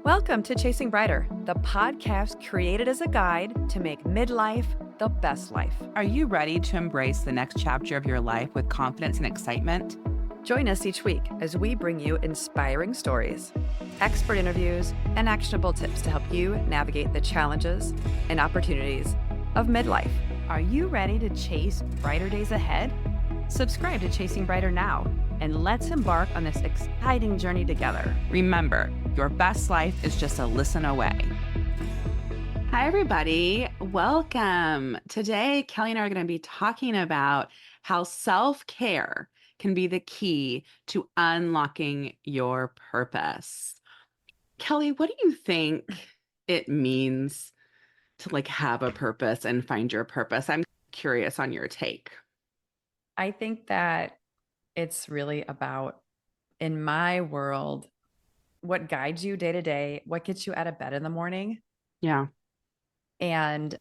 Welcome to Chasing Brighter, the podcast created as a guide to make midlife the best life. Are you ready to embrace the next chapter of your life with confidence and excitement? Join us each week as we bring you inspiring stories, expert interviews, and actionable tips to help you navigate the challenges and opportunities of midlife. Are you ready to chase brighter days ahead? Subscribe to Chasing Brighter now, and let's embark on this exciting journey together. Remember, your best life is just a listen away. Hi, everybody. Welcome. Today, Kelly and I are going to be talking about how self-care can be the key to unlocking your purpose. Kelly, what do you think it means to have a purpose and find your purpose? I'm curious on your take. I think that it's really about, in my world, what guides you day to day, what gets you out of bed in the morning. Yeah. And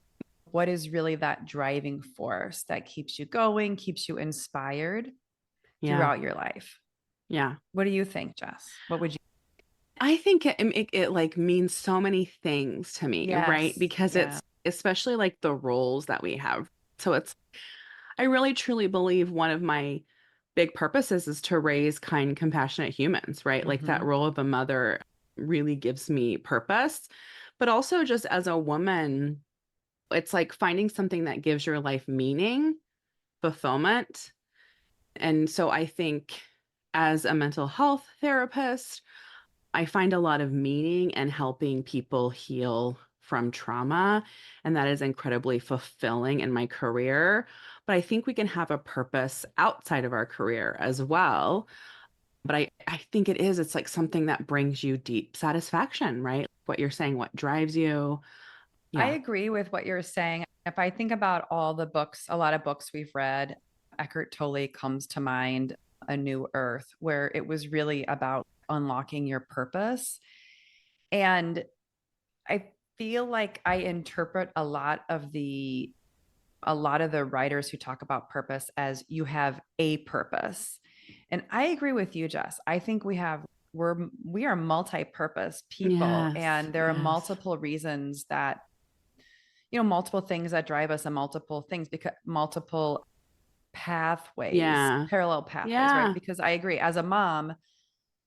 what is really that driving force that keeps you going, keeps you inspired throughout your life. Yeah. What do you think, Jess? What would you? I think it means so many things to me, right? Because it's especially the roles that we have. So I really truly believe one of my big purposes is to raise kind, compassionate humans, right? Like that role of a mother really gives me purpose. But also just as a woman, it's like finding something that gives your life meaning, fulfillment. And so I think as a mental health therapist, I find a lot of meaning in helping people heal from trauma, and that is incredibly fulfilling in my career. But I think we can have a purpose outside of our career as well. But I think it's like something that brings you deep satisfaction, right? What you're saying, what drives you. I agree with what you're saying. If I think about all the books, a lot of books we've read, Eckhart Tolle comes to mind, A New Earth, where it was really about unlocking your purpose. And I feel like I interpret a lot of the writers who talk about purpose as you have a purpose. And I agree with you, Jess. I think we are multi-purpose people, and there are multiple reasons that, multiple things that drive us and multiple things, because multiple pathways, parallel pathways, right? Because I agree, as a mom,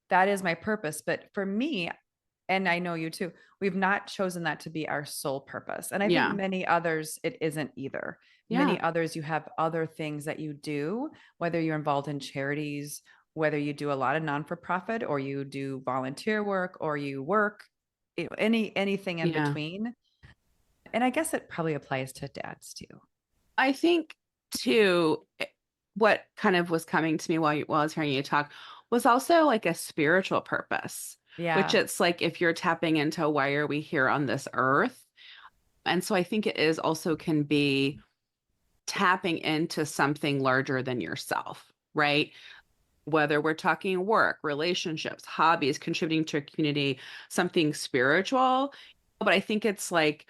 that is my purpose. But for me, and I know you too, we've not chosen that to be our sole purpose. And I think many others, it isn't either. Many others, you have other things that you do, whether you're involved in charities, whether you do a lot of non-for-profit, or you do volunteer work, or you work, anything in between. And I guess it probably applies to dads too. I think too, what kind of was coming to me while I was hearing you talk was also like a spiritual purpose. Yeah. Which it's like, if you're tapping into why are we here on this earth? And so I think it is also can be tapping into something larger than yourself, right? Whether we're talking work, relationships, hobbies, contributing to a community, something spiritual. But I think it's like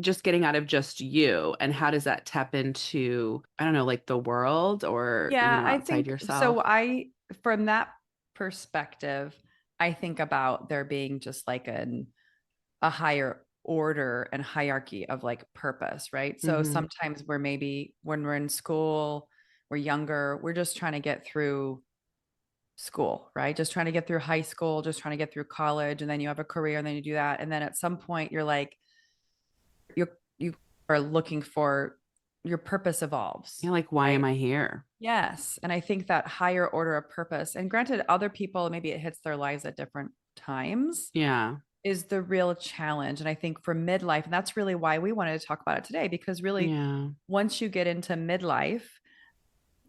just getting out of just you, and how does that tap into, I don't know, like the world or outside yourself? So from that perspective, I think about there being just like a higher order and hierarchy of like purpose, right? So sometimes when we're in school, we're younger, we're just trying to get through school, right? Just trying to get through high school, just trying to get through college, and then you have a career, and then you do that. And then at some point you're like, you are looking for your purpose evolves. You're like, why am I here? Yes. And I think that higher order of purpose, and granted, other people, maybe it hits their lives at different times. Yeah. Is the real challenge. And I think for midlife, and that's really why we wanted to talk about it today, because really, once you get into midlife,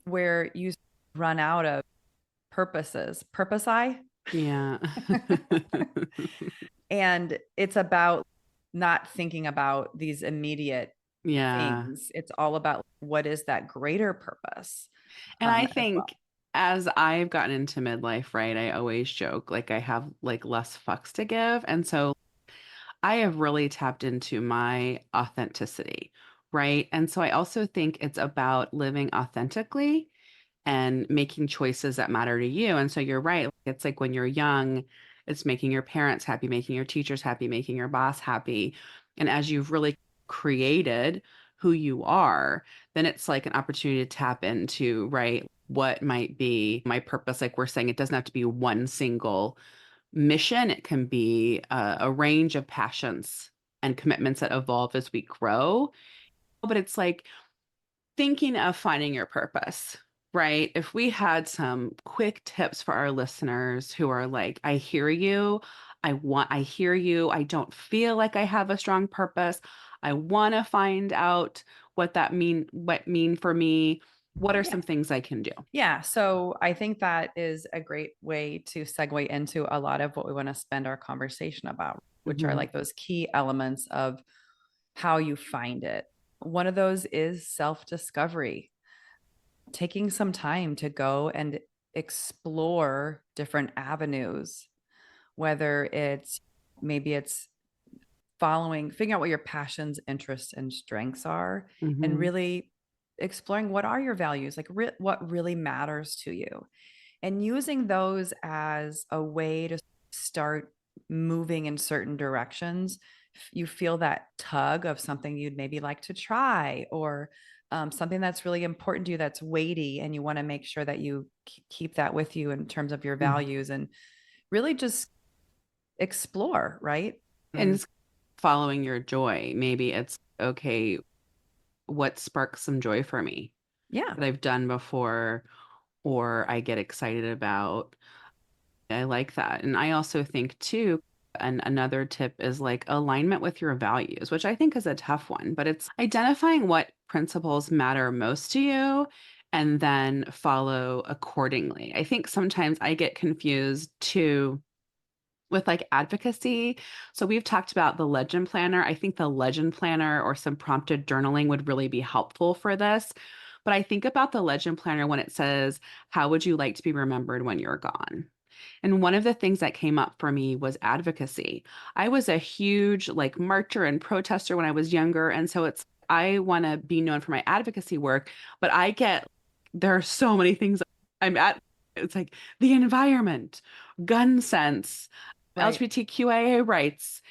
where you run out of purpose I. Yeah. And it's about not thinking about these immediate things. It's all about what is that greater purpose. And I think as I've gotten into midlife, right, I always joke, like I have less fucks to give. And so I have really tapped into my authenticity, right? And so I also think it's about living authentically and making choices that matter to you. And so you're right. It's like when you're young, It's making your parents happy, making your teachers happy, making your boss happy. And as you've really created who you are, then it's like an opportunity to tap into, right? What might be my purpose? Like we're saying, it doesn't have to be one single mission. It can be a range of passions and commitments that evolve as we grow. But it's like thinking of finding your purpose, right? If we had some quick tips for our listeners who are like, I hear you. I hear you. I don't feel like I have a strong purpose. I want to find out what mean for me. What are Yeah. some things I can do? Yeah. So I think that is a great way to segue into a lot of what we want to spend our conversation about, which are Mhm. like those key elements of how you find it. One of those is self discovery, taking some time to go and explore different avenues, whether it's maybe it's figuring out what your passions, interests, and strengths are, and Mhm. really exploring what are your values, like what really matters to you, and using those as a way to start moving in certain directions. You feel that tug of something you'd maybe like to try, or something that's really important to you, that's weighty, and you want to make sure that you keep that with you in terms of your Mhm. values, and really just explore, right? And it's following your joy. Maybe it's okay, what sparks some joy for me Yeah. that I've done before or I get excited about. I like that. And I also think too, and another tip is like alignment with your values, which I think is a tough one, but it's identifying what principles matter most to you and then follow accordingly. I think sometimes I get confused too with like advocacy. So we've talked about the legend planner. I think the legend planner or some prompted journaling would really be helpful for this. But I think about the legend planner when it says, how would you like to be remembered when you're gone? And one of the things that came up for me was advocacy. I was a huge like marcher and protester when I was younger. And so I want to be known for my advocacy work, but there are so many things I'm at. It's like the environment, gun sense, Right. LGBTQIA rights,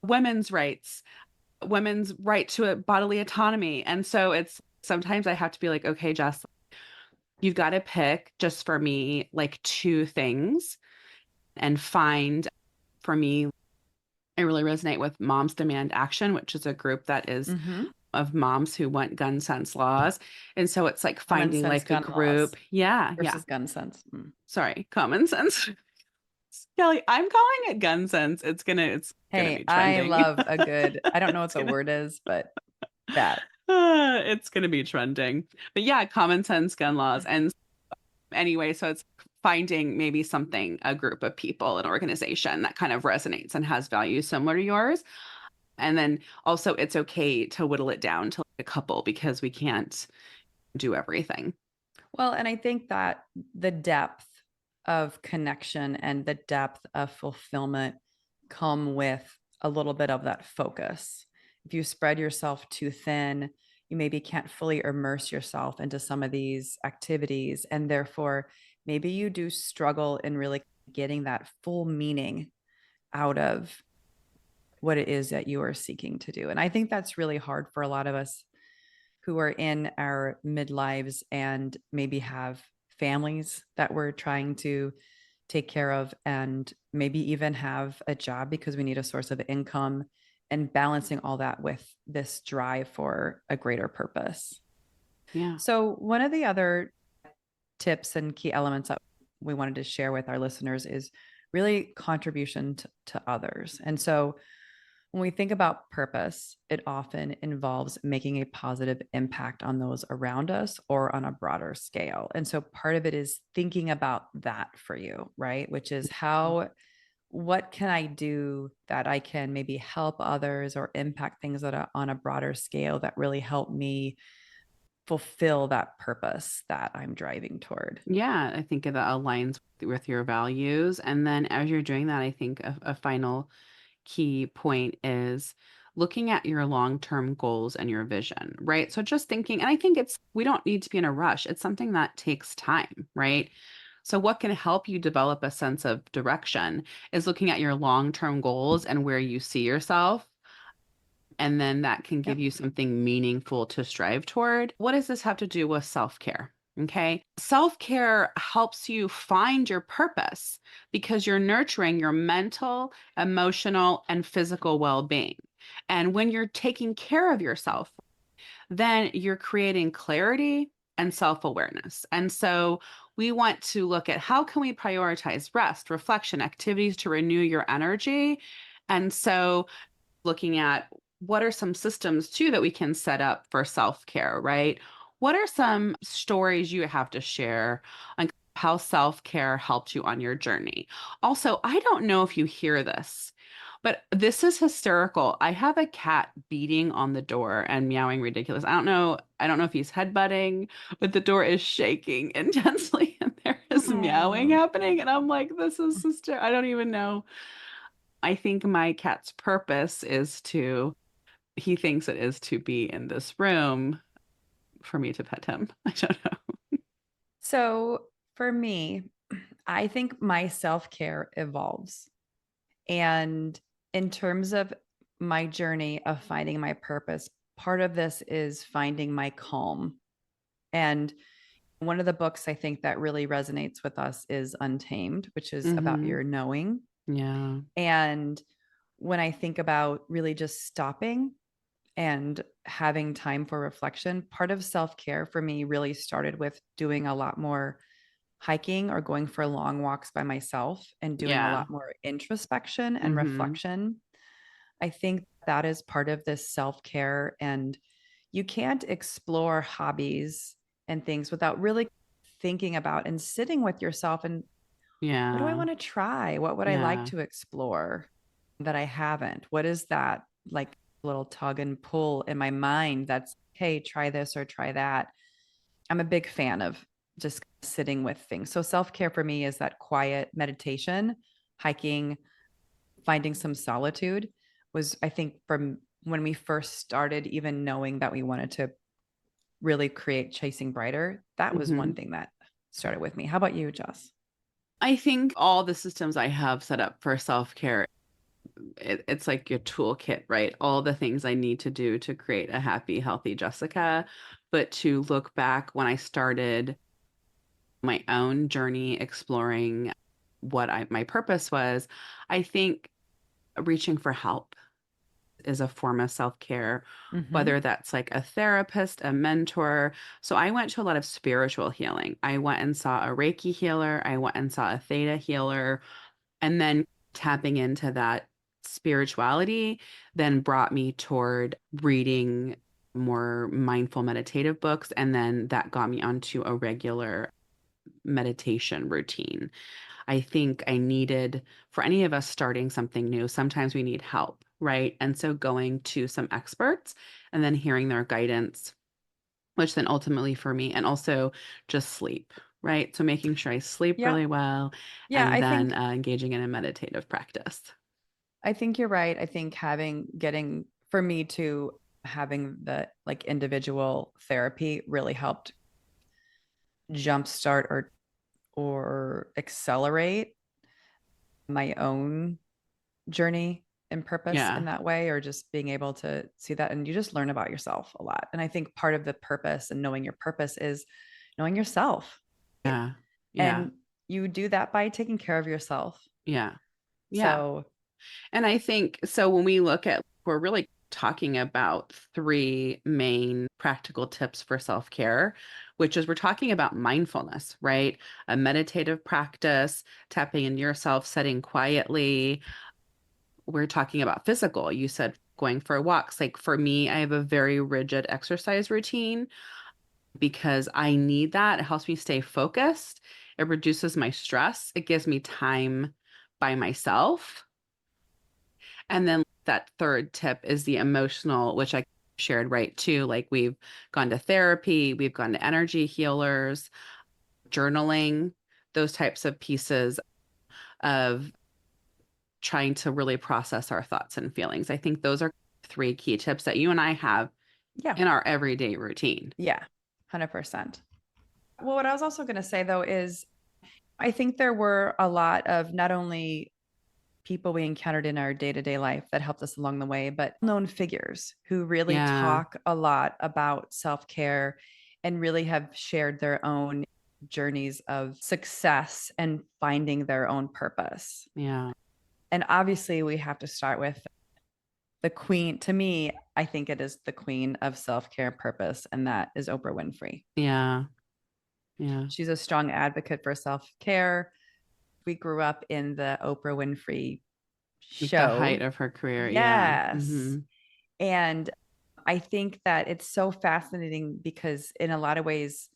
women's right to a bodily autonomy. And so it's sometimes I have to be like, okay, Jess, you've got to pick just for me like two things and find for me, I really resonate with Moms Demand Action, which is a group that is Mm-hmm. of moms who want gun sense laws. And so it's like Common finding sense like a gun laws group. Yeah, yeah. versus gun sense. Mm. Sorry, common sense. Kelly, I'm calling it gun sense. It's gonna be Hey, I trending. love a good, I don't know what It's the gonna word is, but that. it's gonna be trending. But yeah, common sense gun laws. And anyway, so it's finding maybe something, a group of people, an organization that kind of resonates and has values similar to yours. And then also it's okay to whittle it down to like a couple because we can't do everything. Well, and I think that the depth of connection and the depth of fulfillment come with a little bit of that focus. If you spread yourself too thin, you maybe can't fully immerse yourself into some of these activities. And therefore, maybe you do struggle in really getting that full meaning out of what it is that you are seeking to do. And I think that's really hard for a lot of us who are in our midlives and maybe have families that we're trying to take care of, and maybe even have a job because we need a source of income, and balancing all that with this drive for a greater purpose. Yeah. So, one of the other tips and key elements that we wanted to share with our listeners is really contribution to others. And so, when we think about purpose, it often involves making a positive impact on those around us or on a broader scale. And so part of it is thinking about that for you, right? Which is what can I do that I can maybe help others or impact things that are on a broader scale that really help me fulfill that purpose that I'm driving toward. Yeah, I think that aligns with your values. And then as you're doing that, I think a final key point is looking at your long-term goals and your vision, right? So just thinking, and I think we don't need to be in a rush. It's something that takes time, right? So, what can help you develop a sense of direction is looking at your long term goals and where you see yourself. And then that can give Yep. you something meaningful to strive toward. What does this have to do with self care? Okay. Self care helps you find your purpose because you're nurturing your mental, emotional, and physical well being. And when you're taking care of yourself, then you're creating clarity and self-awareness. And so we want to look at how can we prioritize rest, reflection, activities to renew your energy. And so looking at what are some systems too that we can set up for self-care, right? What are some stories you have to share on how self-care helped you on your journey? Also, I don't know if you hear this, but this is hysterical. I have a cat beating on the door and meowing ridiculous. I don't know. I don't know if he's headbutting, but the door is shaking intensely and there is meowing Oh. happening. And I'm like, this is hysterical. I don't even know. I think my cat's purpose is to, he thinks it is to be in this room for me to pet him. I don't know. So for me, I think my self care evolves. And in terms of my journey of finding my purpose, part of this is finding my calm. And one of the books I think that really resonates with us is Untamed, which is about Mm-hmm. your knowing. Yeah. And when I think about really just stopping and having time for reflection, part of self care for me really started with doing a lot more hiking or going for long walks by myself and doing a Yeah. lot more introspection and Mm-hmm. reflection. I think that is part of this self care. And you can't explore hobbies and things without really thinking about and sitting with yourself and what do I Yeah. want to try? What would I like Yeah. to explore that I haven't? What is that like little tug and pull in my mind that's, hey, try this or try that? I'm a big fan of just sitting with things. So self care for me is that quiet meditation, hiking, finding some solitude was, I think, from when we first started, even knowing that we wanted to really create Chasing Brighter, that was Mm-hmm. one thing that started with me. How about you, Jess? I think all the systems I have set up for self-care, it's like your toolkit, right? All the things I need to do to create a happy, healthy Jessica. But to look back when I started my own journey exploring what my purpose was, I think reaching for help is a form of self-care, Mm-hmm. whether that's like a therapist, a mentor. So I went to a lot of spiritual healing. I went and saw a Reiki healer, I went and saw a theta healer, and then tapping into that spirituality then brought me toward reading more mindful meditative books, and then that got me onto a regular meditation routine. I think I needed, for any of us starting something new, sometimes we need help, right? And so going to some experts and then hearing their guidance, which then ultimately for me, and also just sleep, right? So making sure I sleep Yep. really well Yeah, and then engaging in a meditative practice. I think you're right. I think getting for me to having the like individual therapy really helped jumpstart or accelerate my own journey and purpose in Yeah. that way, or just being able to see that. And you just learn about yourself a lot. And I think part of the purpose and knowing your purpose is knowing yourself. Yeah. Yeah. And you do that by taking care of yourself. Yeah. Yeah. So, And I think so when we look at, we're really talking about three main practical tips for self-care, which is we're talking about mindfulness, right? A meditative practice, tapping into yourself, sitting quietly. We're talking about physical. You said going for walks. Like for me, I have a very rigid exercise routine because I need that. It helps me stay focused. It reduces my stress. It gives me time by myself. And then that third tip is the emotional, which I shared right too. Like we've gone to therapy, we've gone to energy healers, journaling, those types of pieces of trying to really process our thoughts and feelings. I think those are three key tips that you and I have yeah. in our everyday routine. Yeah. 100%. Well, what I was also going to say though is I think there were a lot of not only people we encountered in our day-to-day life that helped us along the way, but known figures who really Yeah. talk a lot about self-care and really have shared their own journeys of success and finding their own purpose. Yeah. And obviously we have to start with the queen. To me, I think it is the queen of self-care and purpose, and that is Oprah Winfrey. Yeah. Yeah. She's a strong advocate for self-care. We grew up in the Oprah Winfrey Like the show. height of her career. Yeah. Yes. And I think that it's so fascinating because, in a lot of ways,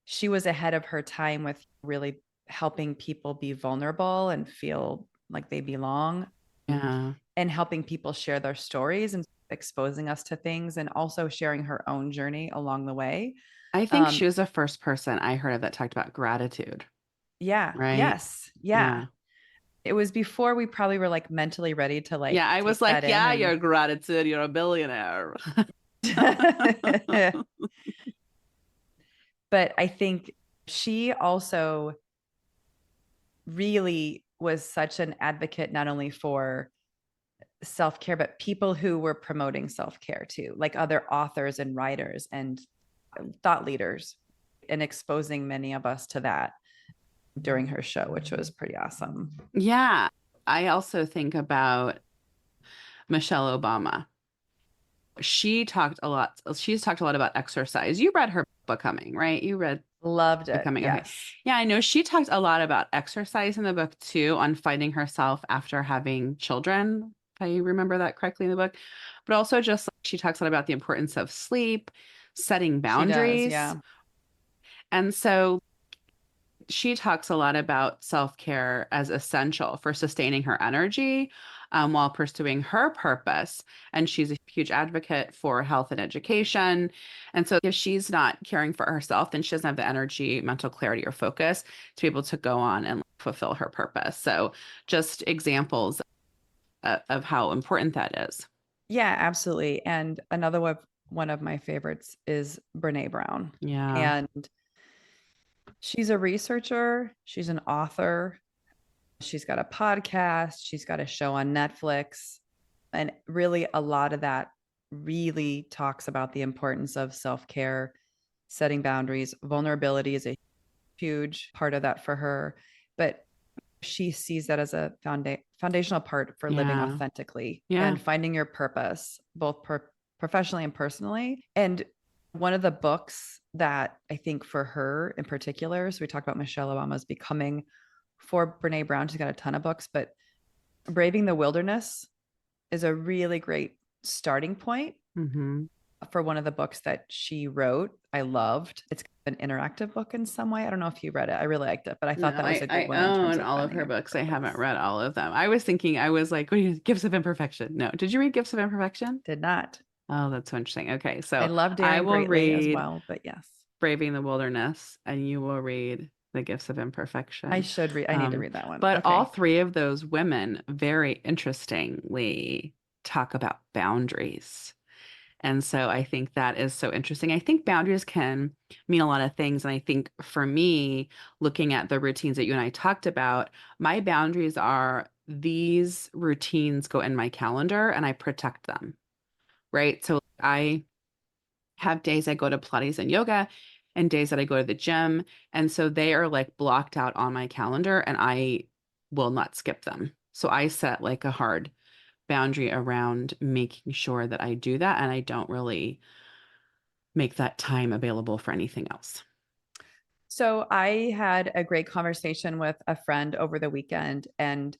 she was ahead of her time with really helping people be vulnerable and feel like they belong, Yeah. and helping people share their stories and exposing us to things, and also sharing her own journey along the way. I think she was the first person I heard of that talked about gratitude, Yeah. right? Yes. Yeah. Yeah. It was before we probably were like mentally ready to like Yeah, I was take like, that in yeah, and your gratitude, you're a billionaire. but I think she also really was such an advocate, not only for self-care, but people who were promoting self-care too, like other authors and writers and thought leaders, and exposing many of us to that during her show, which was pretty awesome. Yeah. I also think about Michelle Obama. She's talked a lot about exercise. You read her Becoming, right? You read Loved it. Becoming. Okay. Yes. Yeah, I know she talked a lot about exercise in the book too, on finding herself after having children, if I remember that correctly in the book. But also just like, she talks a lot about the importance of sleep, setting She does. boundaries. Yeah. And so she talks a lot about self-care as essential for sustaining her energy while pursuing her purpose. And she's a huge advocate for health and education. And so if she's not caring for herself, then she doesn't have the energy, mental clarity, or focus to be able to go on and fulfill her purpose. So just examples of how important that is. Yeah, absolutely. And another one of my favorites is Brene Brown. Yeah. And she's a researcher, she's an author, she's got a podcast, she's got a show on Netflix. And really, a lot of that really talks about the importance of self care, setting boundaries. Vulnerability is a huge part of that for her. But she sees that as a foundational part for living Yeah. authentically Yeah. and finding your purpose, both professionally and personally. And one of the books that I think for her in particular, so we talk about Michelle Obama's Becoming. For Brene Brown, she's got a ton of books, but Braving the Wilderness is a really great starting point Mm-hmm. for one of the books that she wrote. I loved. It's an interactive book in some way. I don't know if you read it. I really liked it, but I No, thought that was a I good one in terms own of all of finding her your books. I haven't purpose. read all of them. I was thinking, I was like, what are you, Gifts of Imperfection? No. Did you read Gifts of Imperfection? Did not. Oh, that's so interesting. Okay. I So love I Daring will Greatly as read well, but yes, Braving the Wilderness and you will read The Gifts of I Imperfection. should read. I need to read that one. But all Okay. three of those women very interestingly talk about boundaries. And so I think that is so interesting. I think boundaries can mean a lot of things. And I think for me, looking at the routines that you and I talked about, my boundaries are these routines go in my calendar and I protect them, right? So I have days I go to Pilates and yoga and days that I go to the gym. And so they are like blocked out on my calendar and I will not skip them. So I set like a hard boundary around making sure that I do that and I don't really make that time available for anything else. So I had a great conversation with a friend over the weekend, and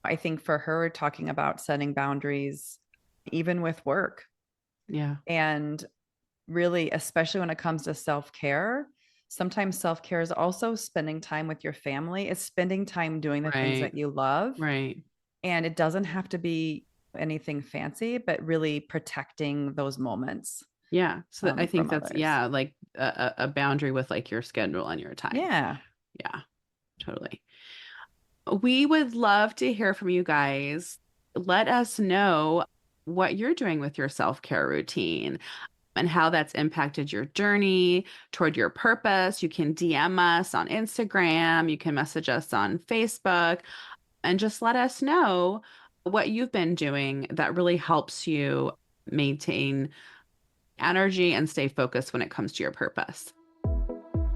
I think for her, talking about setting boundaries, even with work, Yeah. and really, especially when it comes to self care, sometimes self care is also spending time with your family, it's spending time doing the things Right. that you love. Right. And it doesn't have to be anything fancy, but really protecting those moments Yeah. So I think from that's, others. yeah, like a boundary with like your schedule and your time. Yeah. Yeah, totally. We would love to hear from you guys. Let us know what you're doing with your self-care routine. and how that's impacted your journey toward your purpose. You can DM us on Instagram, you can message us on Facebook, and just let us know what you've been doing that really helps you maintain energy and stay focused when it comes to your purpose.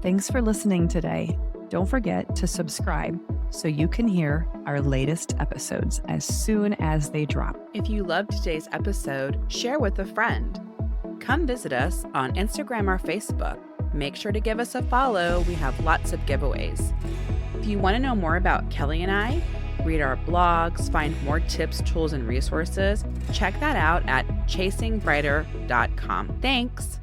Thanks for listening today. Don't forget to subscribe so you can hear our latest episodes as soon as they drop. If you loved today's episode, share with a friend. Come visit us on Instagram or Facebook. Make sure to give us a follow. We have lots of giveaways. If you want to know more about Kelly and I, read our blogs, find more tips, tools, and resources, check that out at chasingbrighter.com. Thanks.